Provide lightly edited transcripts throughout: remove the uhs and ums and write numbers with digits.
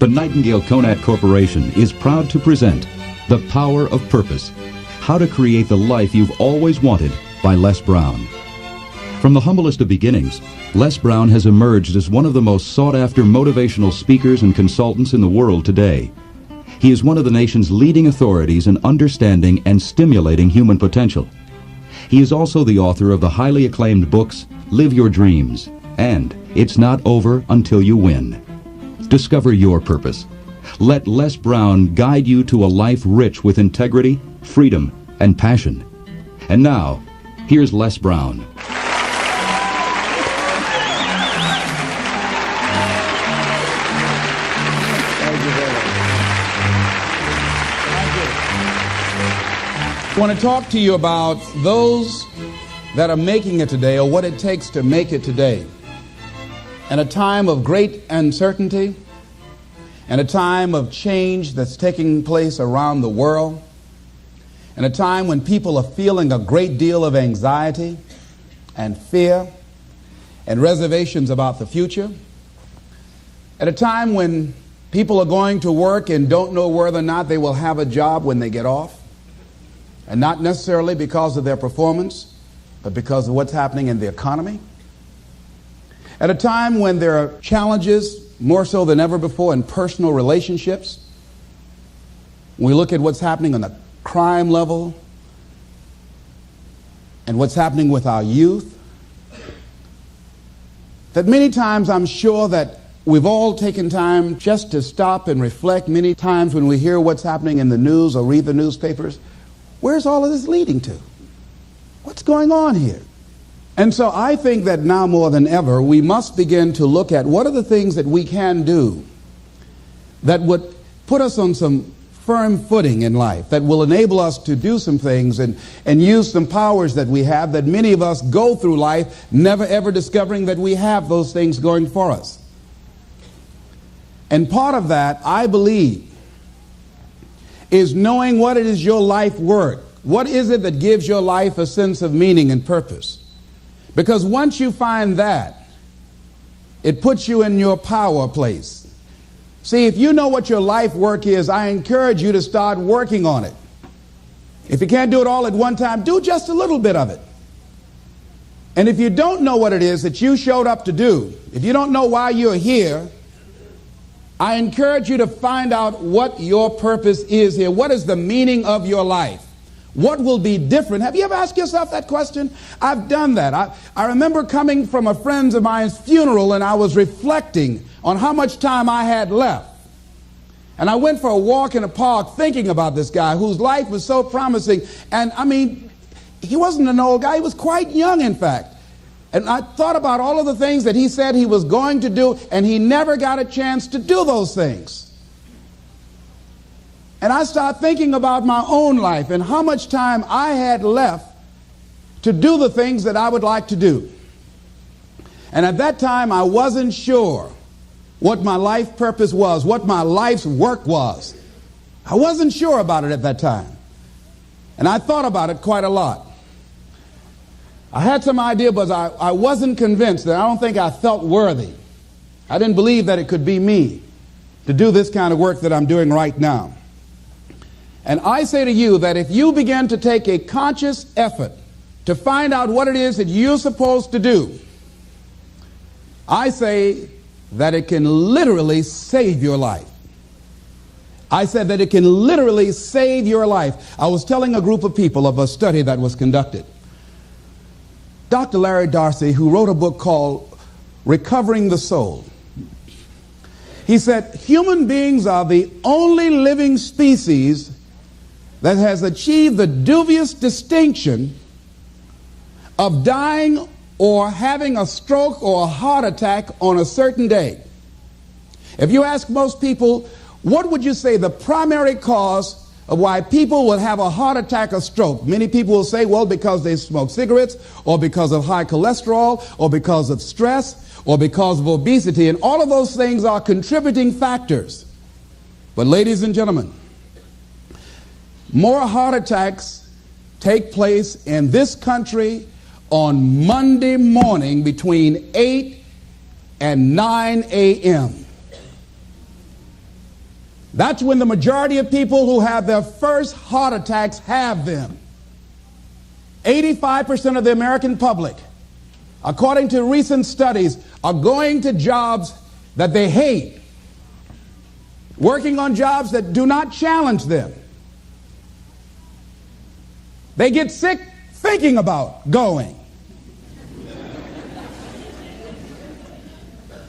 The Nightingale Conant Corporation is proud to present The Power of Purpose, How to Create the Life You've Always Wanted by Les Brown. From the humblest of beginnings, Les Brown has emerged as one of the most sought-after motivational speakers and consultants in the world today. He is one of the nation's leading authorities in understanding and stimulating human potential. He is also the author of the highly acclaimed books Live Your Dreams and It's Not Over Until You Win. Discover your purpose. Let Les Brown guide you to a life rich with integrity, freedom, and passion. And now, here's Les Brown. I want to talk to you about those that are making it today, or what it takes to make it today. In a time of great uncertainty, and a time of change that's taking place around the world, and a time when people are feeling a great deal of anxiety and fear and reservations about the future, at a time when people are going to work and don't know whether or not they will have a job when they get off, and not necessarily because of their performance, but because of what's happening in the economy. At a time when there are challenges, more so than ever before, in personal relationships. When we look at what's happening on the crime level and what's happening with our youth, that many times I'm sure that we've all taken time just to stop and reflect. Many times when we hear what's happening in the news or read the newspapers, where's all of this leading to? What's going on here? And so I think that now more than ever, we must begin to look at what are the things that we can do that would put us on some firm footing in life, that will enable us to do some things and use some powers that we have, that many of us go through life never ever discovering that we have those things going for us. And part of that, I believe, is knowing what it is your life worth. What is it that gives your life a sense of meaning and purpose? Because once you find that, it puts you in your power place. See, if you know what your life work is, I encourage you to start working on it. If you can't do it all at one time, do just a little bit of it. And if you don't know what it is that you showed up to do, if you don't know why you're here, I encourage you to find out what your purpose is here. What is the meaning of your life? What will be different? Have you ever asked yourself that question? I've done that. I remember coming from a friend of mine's funeral, and I was reflecting on how much time I had left. And I went for a walk in a park thinking about this guy whose life was so promising. And I mean, he wasn't an old guy. He was quite young, in fact. And I thought about all of the things that he said he was going to do, and he never got a chance to do those things. And I started thinking about my own life and how much time I had left to do the things that I would like to do. And at that time, I wasn't sure what my life purpose was, what my life's work was. I wasn't sure about it at that time. And I thought about it quite a lot. I had some idea, but I wasn't convinced. That I don't think I felt worthy. I didn't believe that it could be me to do this kind of work that I'm doing right now. And I say to you that if you begin to take a conscious effort to find out what it is that you're supposed to do, I say that it can literally save your life. I said that it can literally save your life. I was telling a group of people of a study that was conducted. Dr. Larry Darcy, who wrote a book called Recovering the Soul, he said, human beings are the only living species that has achieved the dubious distinction of dying or having a stroke or a heart attack on a certain day. If you ask most people, what would you say the primary cause of why people will have a heart attack or stroke? Many people will say, well, because they smoke cigarettes, or because of high cholesterol, or because of stress, or because of obesity. And all of those things are contributing factors. But ladies and gentlemen, more heart attacks take place in this country on Monday morning between 8 and 9 a.m. That's when the majority of people who have their first heart attacks have them. 85% of the American public, according to recent studies, are going to jobs that they hate, working on jobs that do not challenge them. They get sick thinking about going.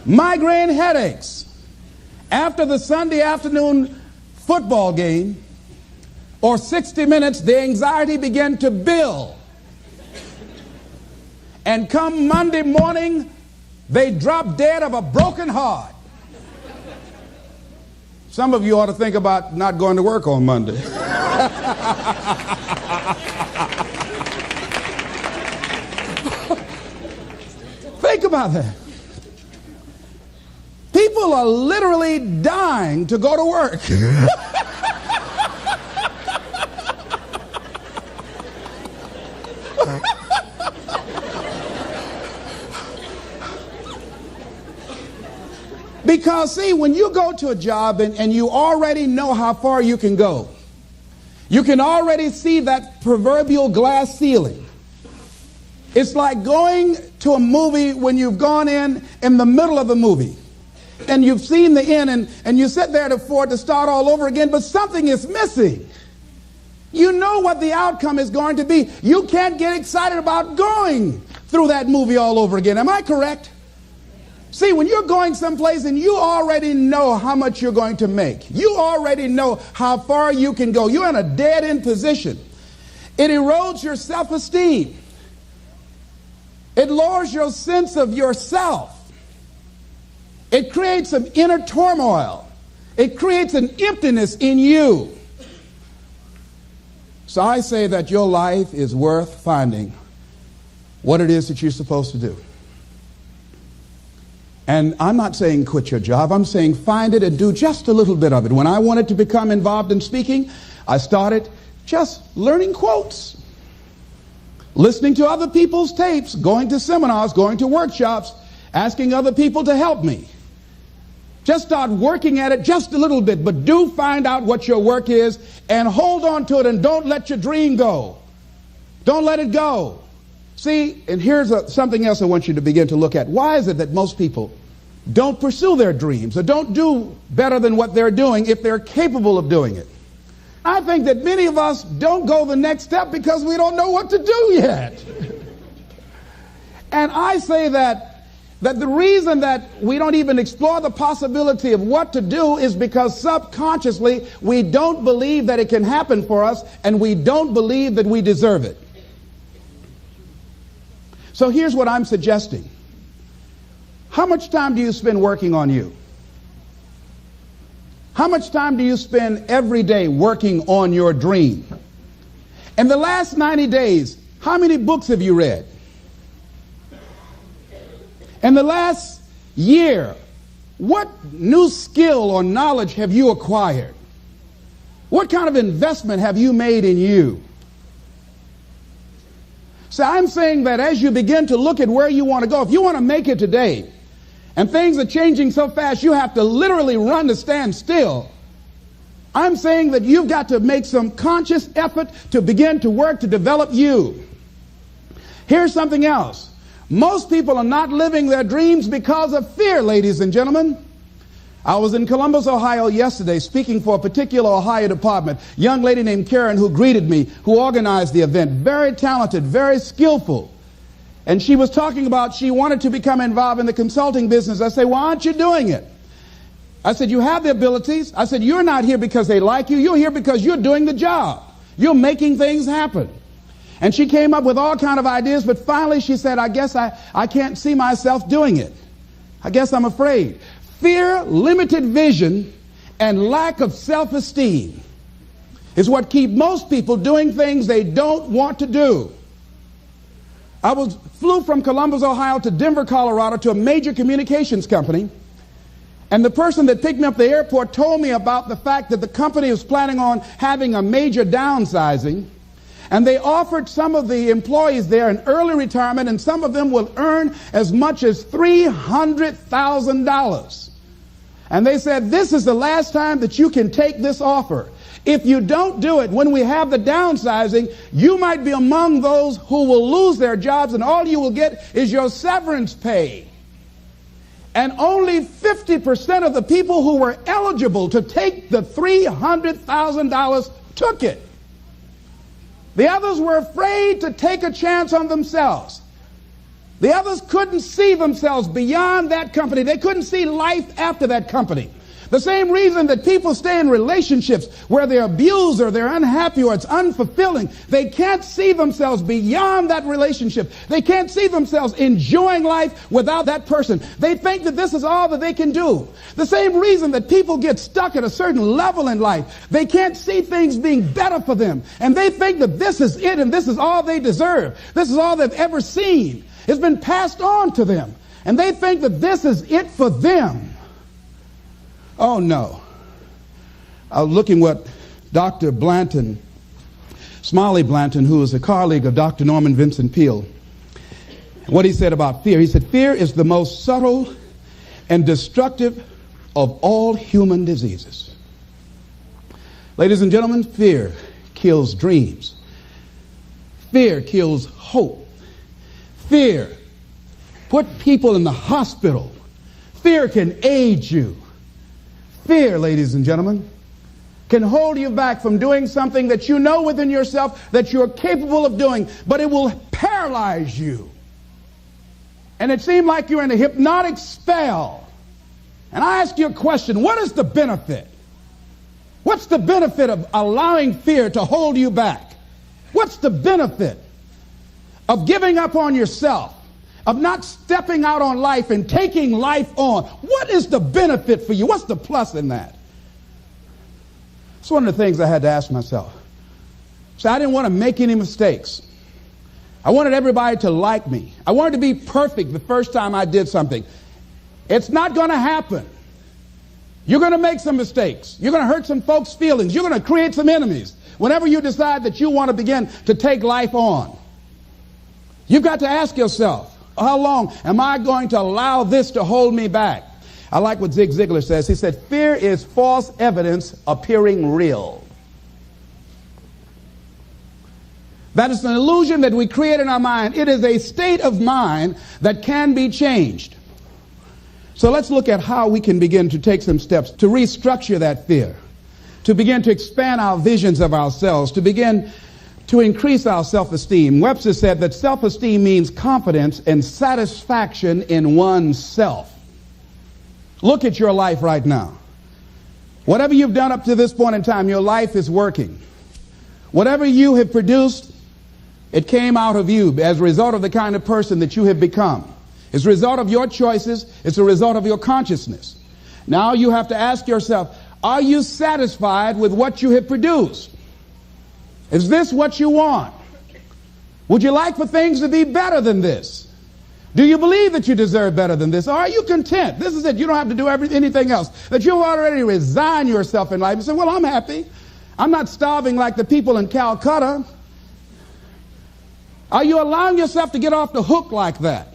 Migraine headaches. After the Sunday afternoon football game or 60 Minutes, the anxiety began to build. And come Monday morning, they drop dead of a broken heart. Some of you ought to think about not going to work on Monday. Think about that. People are literally dying to go to work. Because, see, when you go to a job and you already know how far you can go, you can already see that proverbial glass ceiling. It's like going to a movie when you've gone in the middle of the movie. And you've seen the end, and you sit there to start all over again, but something is missing. You know what the outcome is going to be. You can't get excited about going through that movie all over again. Am I correct? See, when you're going someplace and you already know how much you're going to make, you already know how far you can go, you're in a dead-end position. It erodes your self-esteem. It lowers your sense of yourself. It creates some inner turmoil. It creates an emptiness in you. So I say that your life is worth finding what it is that you're supposed to do. And I'm not saying quit your job. I'm saying find it and do just a little bit of it. When I wanted to become involved in speaking, I started just learning quotes, listening to other people's tapes, going to seminars, going to workshops, asking other people to help me. Just start working at it just a little bit, but do find out what your work is and hold on to it and don't let your dream go. Don't let it go. See, and here's something else I want you to begin to look at. Why is it that most people don't pursue their dreams or don't do better than what they're doing if they're capable of doing it? I think that many of us don't go the next step because we don't know what to do yet. And I say that the reason that we don't even explore the possibility of what to do is because subconsciously we don't believe that it can happen for us, and we don't believe that we deserve it. So here's what I'm suggesting. How much time do you spend working on you? How much time do you spend every day working on your dream? In the last 90 days, how many books have you read? In the last year, what new skill or knowledge have you acquired? What kind of investment have you made in you? So I'm saying that as you begin to look at where you want to go, if you want to make it today, and things are changing so fast you have to literally run to stand still, I'm saying that you've got to make some conscious effort to begin to work to develop you. Here's something else. Most people are not living their dreams because of fear, ladies and gentlemen. I was in Columbus, Ohio yesterday speaking for a particular Ohio department. A young lady named Karen who greeted me, who organized the event. Very talented, very skillful. And she was talking about she wanted to become involved in the consulting business. I said, why aren't you doing it? I said, you have the abilities. I said, you're not here because they like you. You're here because you're doing the job. You're making things happen. And she came up with all kind of ideas, but finally she said, I guess I can't see myself doing it. I guess I'm afraid. Fear, limited vision, and lack of self-esteem is what keep most people doing things they don't want to do. I flew from Columbus, Ohio to Denver, Colorado to a major communications company. And the person that picked me up at the airport told me about the fact that the company was planning on having a major downsizing. And they offered some of the employees there an early retirement, and some of them will earn as much as $300,000. And they said, this is the last time that you can take this offer. If you don't do it, when we have the downsizing, you might be among those who will lose their jobs, and all you will get is your severance pay. And only 50% of the people who were eligible to take the $300,000 took it. The others were afraid to take a chance on themselves. The others couldn't see themselves beyond that company. They couldn't see life after that company. The same reason that people stay in relationships where they're abused or they're unhappy or it's unfulfilling. They can't see themselves beyond that relationship. They can't see themselves enjoying life without that person. They think that this is all that they can do. The same reason that people get stuck at a certain level in life. They can't see things being better for them. And they think that this is it and this is all they deserve. This is all they've ever seen. It's been passed on to them. And they think that this is it for them. Oh, no. I was looking what Dr. Blanton, Smiley Blanton, who is a colleague of Dr. Norman Vincent Peale, what he said about fear. He said, fear is the most subtle and destructive of all human diseases. Ladies and gentlemen, fear kills dreams. Fear kills hope. Fear put people in the hospital. Fear can age you. Fear, ladies and gentlemen, can hold you back from doing something that you know within yourself that you're capable of doing, but it will paralyze you. And it seemed like you're in a hypnotic spell. And I ask you a question, what is the benefit? What's the benefit of allowing fear to hold you back? What's the benefit of giving up on yourself? Of not stepping out on life and taking life on? What is the benefit for you? What's the plus in that? It's one of the things I had to ask myself. So I didn't want to make any mistakes. I wanted everybody to like me. I wanted to be perfect the first time I did something. It's not going to happen. You're going to make some mistakes. You're going to hurt some folks' feelings. You're going to create some enemies whenever you decide that you want to begin to take life on. You've got to ask yourself, how long am I going to allow this to hold me back? I like what Zig Ziglar says. He said, fear is false evidence appearing real. That is an illusion that we create in our mind. It is a state of mind that can be changed. So let's look at how we can begin to take some steps to restructure that fear, to begin to expand our visions of ourselves, to begin to increase our self-esteem. Webster said that self-esteem means confidence and satisfaction in oneself. Look at your life right now. Whatever you've done up to this point in time, your life is working. Whatever you have produced, it came out of you as a result of the kind of person that you have become. It's a result of your choices. It's a result of your consciousness. Now you have to ask yourself, are you satisfied with what you have produced? Is this what you want? Would you like for things to be better than this? Do you believe that you deserve better than this? Or are you content? This is it. You don't have to do anything else. That you've already resigned yourself in life and say, well, I'm happy. I'm not starving like the people in Calcutta. Are you allowing yourself to get off the hook like that?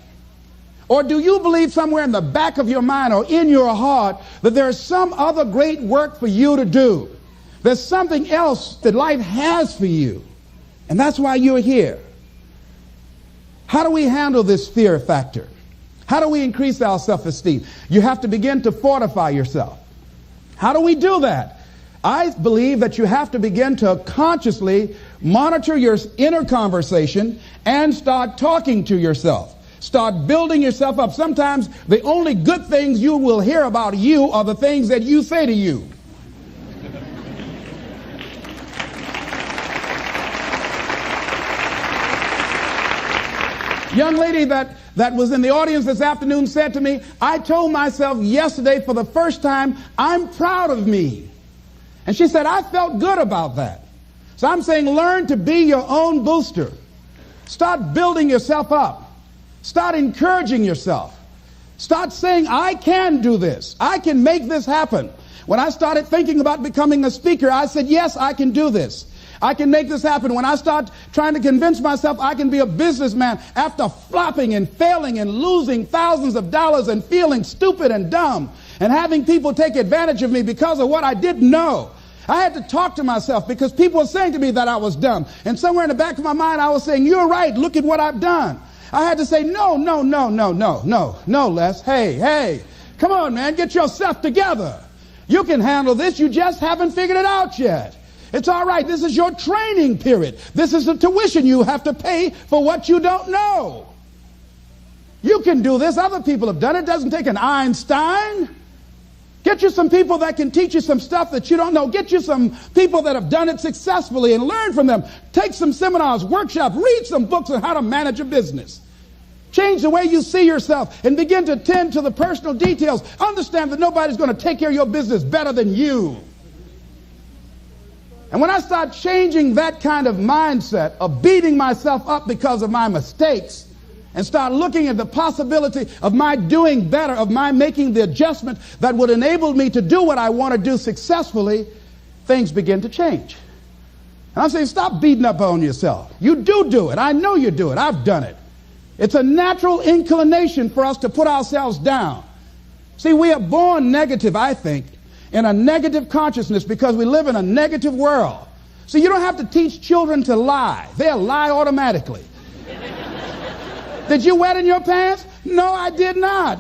Or do you believe somewhere in the back of your mind or in your heart that there's some other great work for you to do? There's something else that life has for you. And that's why you're here. How do we handle this fear factor? How do we increase our self-esteem? You have to begin to fortify yourself. How do we do that? I believe that you have to begin to consciously monitor your inner conversation and start talking to yourself. Start building yourself up. Sometimes the only good things you will hear about you are the things that you say to you. Young lady that was in the audience this afternoon said to me, I told myself yesterday for the first time, I'm proud of me. And she said, I felt good about that. So I'm saying learn to be your own booster. Start building yourself up. Start encouraging yourself. Start saying, I can do this. I can make this happen. When I started thinking about becoming a speaker, I said, yes, I can do this. I can make this happen. When I start trying to convince myself I can be a businessman after flopping and failing and losing thousands of dollars and feeling stupid and dumb, and having people take advantage of me because of what I didn't know. I had to talk to myself because people were saying to me that I was dumb. And somewhere in the back of my mind, I was saying, you're right, look at what I've done. I had to say, no, Les. Hey, come on, man, get yourself together. You can handle this, you just haven't figured it out yet. It's all right, this is your training period. This is the tuition you have to pay for what you don't know. You can do this, other people have done it. It doesn't take an Einstein. Get you some people that can teach you some stuff that you don't know. Get you some people that have done it successfully and learn from them. Take some seminars, workshops, read some books on how to manage a business. Change the way you see yourself and begin to tend to the personal details. Understand that nobody's going to take care of your business better than you. And when I start changing that kind of mindset of beating myself up because of my mistakes, and start looking at the possibility of my doing better, of my making the adjustment that would enable me to do what I want to do successfully, things begin to change. And I'm saying, stop beating up on yourself. You do it. I know you do it. I've done it. It's a natural inclination for us to put ourselves down. See, we are born negative, I think, in a negative consciousness because we live in a negative world. See, you don't have to teach children to lie. They'll lie automatically. Did you wet in your pants? No, I did not.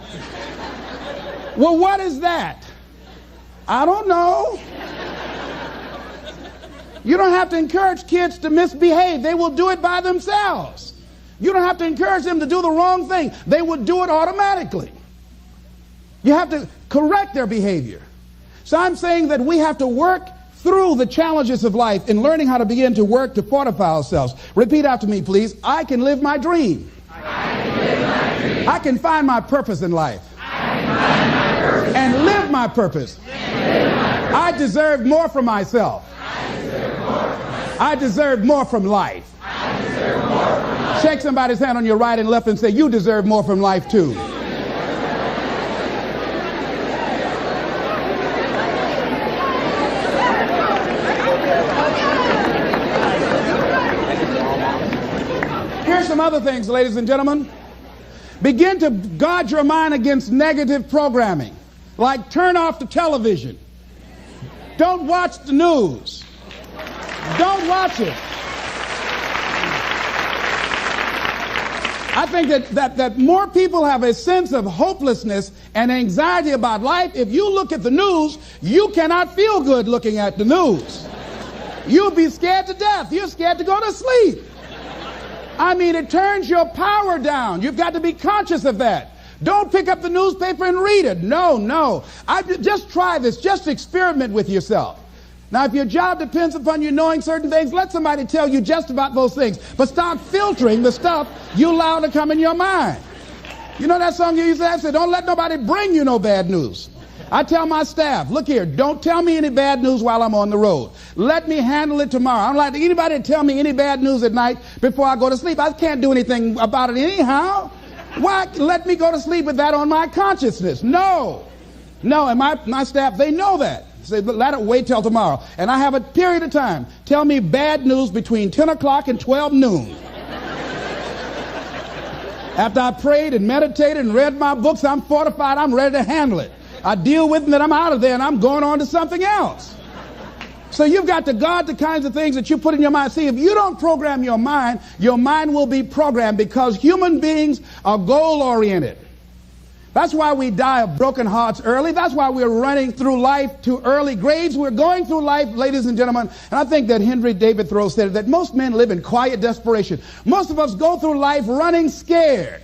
Well, what is that? I don't know. You don't have to encourage kids to misbehave. They will do it by themselves. You don't have to encourage them to do the wrong thing. They will do it automatically. You have to correct their behavior. So I'm saying that we have to work through the challenges of life in learning how to begin to work to fortify ourselves. Repeat after me, please. I can live my dream. I can find my purpose in life and live my purpose. I deserve more from myself. I deserve more from life. Shake somebody's hand on your right and left and say, you deserve more from life too. Here's some other things, ladies and gentlemen. Begin to guard your mind against negative programming, like turn off the television. Don't watch the news. Don't watch it. I think that more people have a sense of hopelessness and anxiety about life. If you look at the news, you cannot feel good looking at the news. You'll be scared to death. You're scared to go to sleep. I mean, it turns your power down. You've got to be conscious of that. Don't pick up the newspaper and read it. No. Just try this. Just experiment with yourself. Now, if your job depends upon you knowing certain things, let somebody tell you just about those things. But start filtering the stuff you allow to come in your mind. You know that song you used to have? Say, don't let nobody bring you no bad news. I tell my staff, look here, don't tell me any bad news while I'm on the road. Let me handle it tomorrow. I don't like anybody to tell me any bad news at night before I go to sleep. I can't do anything about it anyhow. Why let me go to sleep with that on my consciousness? No, and my staff, they know that. Say, let it wait till tomorrow. And I have a period of time. Tell me bad news between 10 o'clock and 12 noon. After I prayed and meditated and read my books, I'm fortified, I'm ready to handle it. I deal with it, and I'm out of there, and I'm going on to something else. So you've got to guard the kinds of things that you put in your mind. See, if you don't program your mind will be programmed, because human beings are goal-oriented. That's why we die of broken hearts early. That's why we're running through life to early graves. We're going through life, ladies and gentlemen, and I think that Henry David Thoreau said that most men live in quiet desperation. Most of us go through life running scared.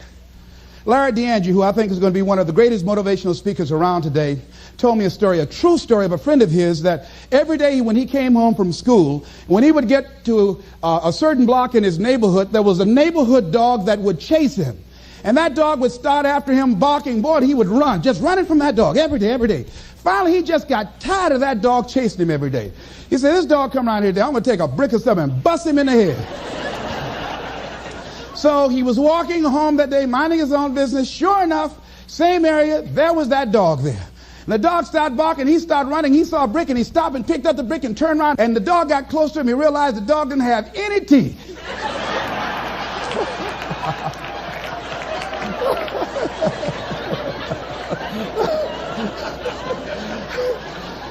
Larry DeAndre, who I think is going to be one of the greatest motivational speakers around today, told me a story, a true story of a friend of his, that every day when he came home from school, when he would get to a certain block in his neighborhood, there was a neighborhood dog that would chase him. And that dog would start after him barking. Boy, he would run, just running from that dog every day. Finally, he just got tired of that dog chasing him every day. He said, this dog come around here today, I'm going to take a brick or something and bust him in the head. So he was walking home that day, minding his own business. Sure enough, same area, there was that dog there. And the dog started barking, he started running, he saw a brick, and he stopped and picked up the brick and turned around, and the dog got close to him. He realized the dog didn't have any teeth.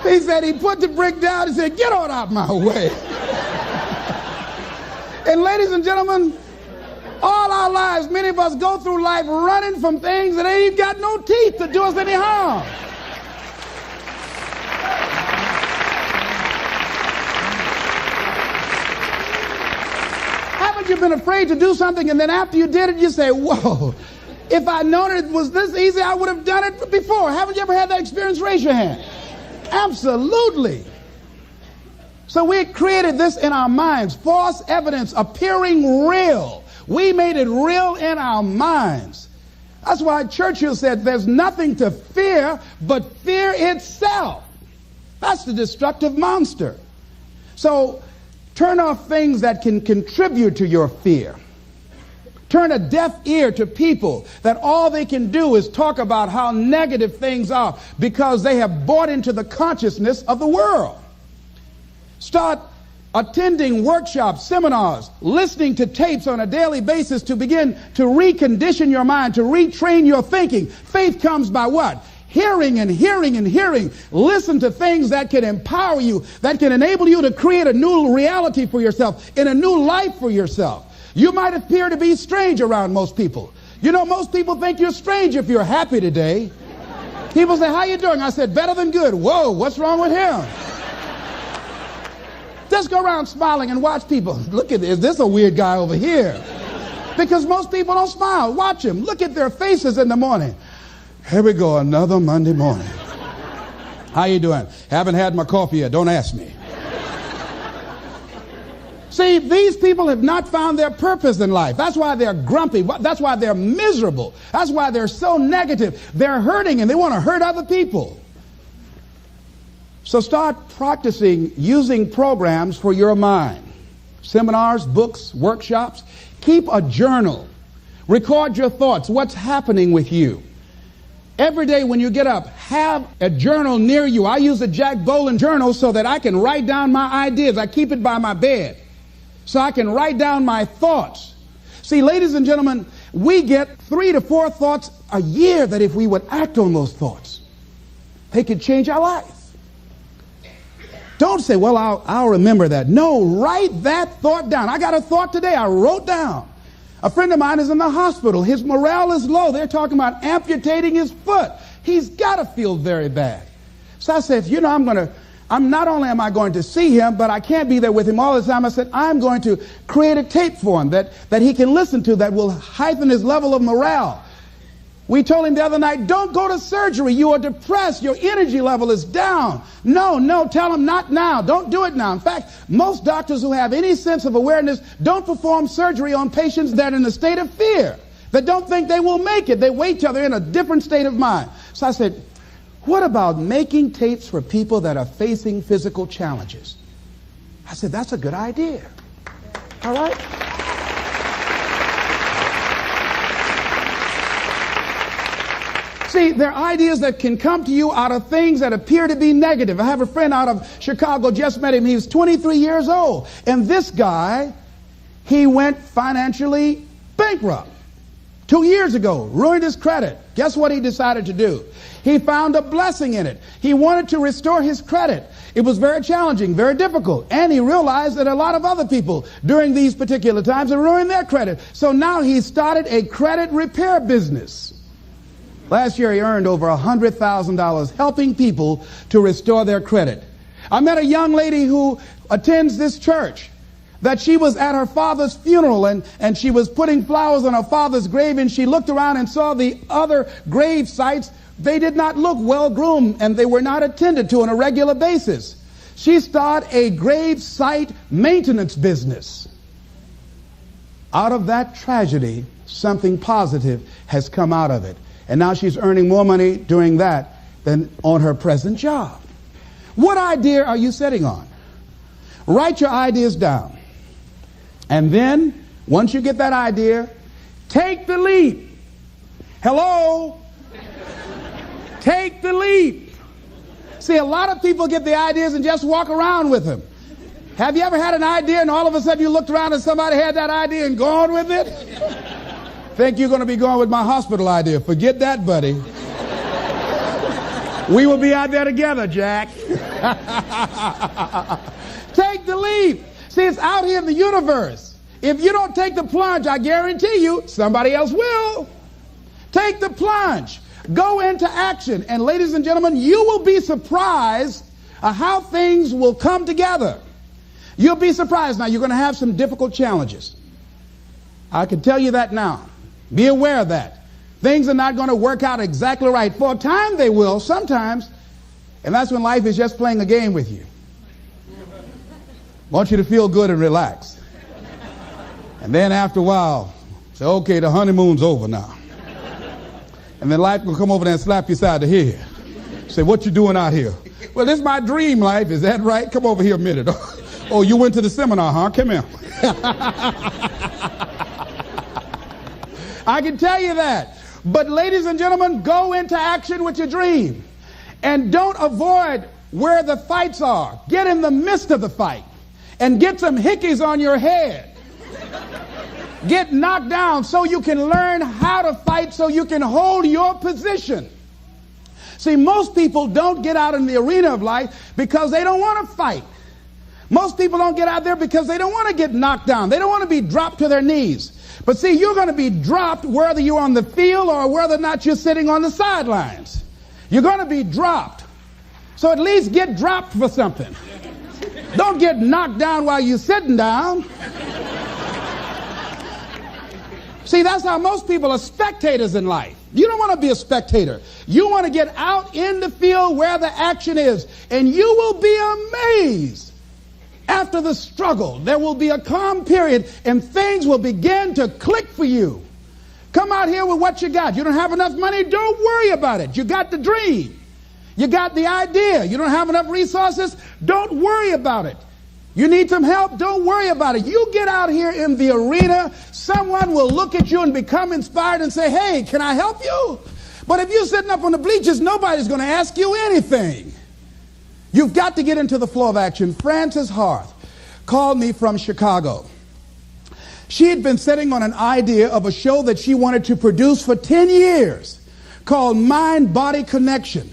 He said he put the brick down and said, get on out my way. And ladies and gentlemen, all our lives, many of us go through life running from things that ain't got no teeth to do us any harm. Haven't you been afraid to do something and then after you did it, you say, whoa, if I'd known it was this easy, I would have done it before. Haven't you ever had that experience? Raise your hand. Absolutely. So we created this in our minds, false evidence appearing real. We made it real in our minds. That's why Churchill said there's nothing to fear but fear itself. That's the destructive monster. So turn off things that can contribute to your fear. Turn a deaf ear to people that all they can do is talk about how negative things are because they have bought into the consciousness of the world. Start attending workshops, seminars, listening to tapes on a daily basis to begin to recondition your mind, to retrain your thinking. Faith comes by what? Hearing and hearing and hearing. Listen to things that can empower you, that can enable you to create a new reality for yourself, in a new life for yourself. You might appear to be strange around most people. You know, most people think you're strange if you're happy today. People say, how you doing? I said, better than good. Whoa, what's wrong with him? Just go around smiling and watch people. Look at this. Is this a weird guy over here? Because most people don't smile. Watch them. Look at their faces in the morning. Here we go, another Monday morning. How you doing? Haven't had my coffee yet. Don't ask me. See, these people have not found their purpose in life. That's why they're grumpy. That's why they're miserable. That's why they're so negative. They're hurting and they want to hurt other people. So start practicing using programs for your mind. Seminars, books, workshops. Keep a journal. Record your thoughts. What's happening with you? Every day when you get up, have a journal near you. I use a Jack Boland journal so that I can write down my ideas. I keep it by my bed so I can write down my thoughts. See, ladies and gentlemen, we get 3 to 4 thoughts a year that if we would act on those thoughts, they could change our life. Don't say, well, I'll remember that. No, write that thought down. I got a thought today I wrote down. A friend of mine is in the hospital. His morale is low. They're talking about amputating his foot. He's got to feel very bad. So I said, you know, not only am I going to see him, but I can't be there with him all the time. I said, I'm going to create a tape for him that he can listen to that will heighten his level of morale. We told him the other night, don't go to surgery. You are depressed. Your energy level is down. No, tell him not now. Don't do it now. In fact, most doctors who have any sense of awareness don't perform surgery on patients that are in a state of fear, that don't think they will make it. They wait till they're in a different state of mind. So I said, what about making tapes for people that are facing physical challenges? I said, that's a good idea. All right? See, there are ideas that can come to you out of things that appear to be negative. I have a friend out of Chicago, just met him. He was 23 years old. And this guy, he went financially bankrupt 2 years ago, ruined his credit. Guess what he decided to do? He found a blessing in it. He wanted to restore his credit. It was very challenging, very difficult. And he realized that a lot of other people during these particular times have ruined their credit. So now he started a credit repair business. Last year he earned over $100,000 helping people to restore their credit. I met a young lady who attends this church, that she was at her father's funeral and she was putting flowers on her father's grave, and she looked around and saw the other grave sites. They did not look well groomed and they were not attended to on a regular basis. She started a grave site maintenance business. Out of that tragedy, something positive has come out of it. And now she's earning more money doing that than on her present job. What idea are you sitting on? Write your ideas down. And then, once you get that idea, take the leap. Hello? Take the leap. See, a lot of people get the ideas and just walk around with them. Have you ever had an idea and all of a sudden you looked around and somebody had that idea and gone with it? Think you're going to be going with my hospital idea. Forget that, buddy. We will be out there together, Jack. Take the leap. See, it's out here in the universe. If you don't take the plunge, I guarantee you, somebody else will. Take the plunge. Go into action. And ladies and gentlemen, you will be surprised at how things will come together. You'll be surprised. Now, you're going to have some difficult challenges. I can tell you that now. Be aware of that. Things are not going to work out exactly right. For a time they will, sometimes. And that's when life is just playing a game with you. Want you to feel good and relax. And then after a while, say, okay, the honeymoon's over now. And then life will come over there and slap you side the head. Say, what you doing out here? Well, this is my dream life. Is that right? Come over here a minute. Oh, you went to the seminar, huh? Come here. I can tell you that. But ladies and gentlemen, go into action with your dream. And don't avoid where the fights are. Get in the midst of the fight. And get some hickeys on your head. Get knocked down so you can learn how to fight, so you can hold your position. See, most people don't get out in the arena of life because they don't want to fight. Most people don't get out there because they don't want to get knocked down. They don't want to be dropped to their knees. But see, you're going to be dropped whether you're on the field or whether or not you're sitting on the sidelines. You're going to be dropped. So at least get dropped for something. Don't get knocked down while you're sitting down. See, that's how most people are spectators in life. You don't want to be a spectator. You want to get out in the field where the action is. And you will be amazed. After the struggle, there will be a calm period and things will begin to click for you. Come out here with what you got. You don't have enough money? Don't worry about it. You got the dream. You got the idea. You don't have enough resources? Don't worry about it. You need some help? Don't worry about it. You get out here in the arena, someone will look at you and become inspired and say, hey, can I help you? But if you're sitting up on the bleachers, nobody's going to ask you anything. You've got to get into the flow of action. Frances Harth called me from Chicago. She had been sitting on an idea of a show that she wanted to produce for 10 years called Mind-Body Connection.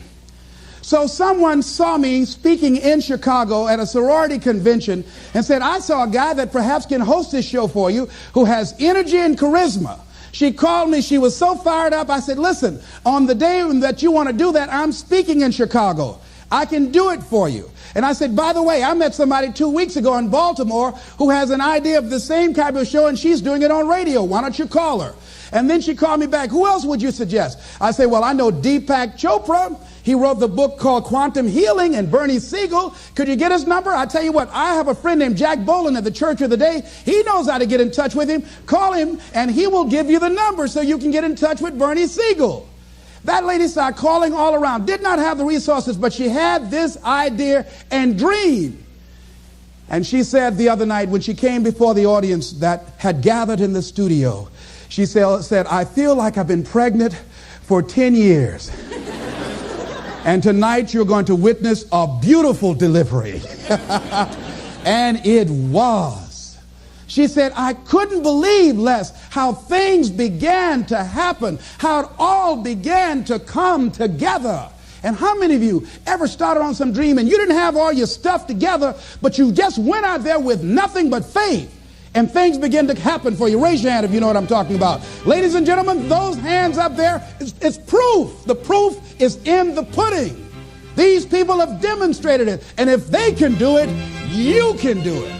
So someone saw me speaking in Chicago at a sorority convention and said, I saw a guy that perhaps can host this show for you who has energy and charisma. She called me. She was so fired up. I said, listen, on the day that you want to do that, I'm speaking in Chicago. I can do it for you. And I said, by the way, I met somebody 2 weeks ago in Baltimore who has an idea of the same type of show, and she's doing it on radio. Why don't you call her? And then she called me back. Who else would you suggest? I said, well, I know Deepak Chopra. He wrote the book called Quantum Healing, and Bernie Siegel. Could you get his number? I tell you what, I have a friend named Jack Boland at the Church of the Day. He knows how to get in touch with him. Call him, and he will give you the number so you can get in touch with Bernie Siegel. That lady started calling all around. Did not have the resources, but she had this idea and dream. And she said the other night when she came before the audience that had gathered in the studio, she said, I feel like I've been pregnant for 10 years. And tonight you're going to witness a beautiful delivery. And it was. She said, I couldn't believe, Les, how things began to happen, how it all began to come together. And how many of you ever started on some dream and you didn't have all your stuff together, but you just went out there with nothing but faith, and things begin to happen for you? Raise your hand if you know what I'm talking about. Ladies and gentlemen, those hands up there, it's proof. The proof is in the pudding. These people have demonstrated it. And if they can do it, you can do it.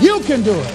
You can do it.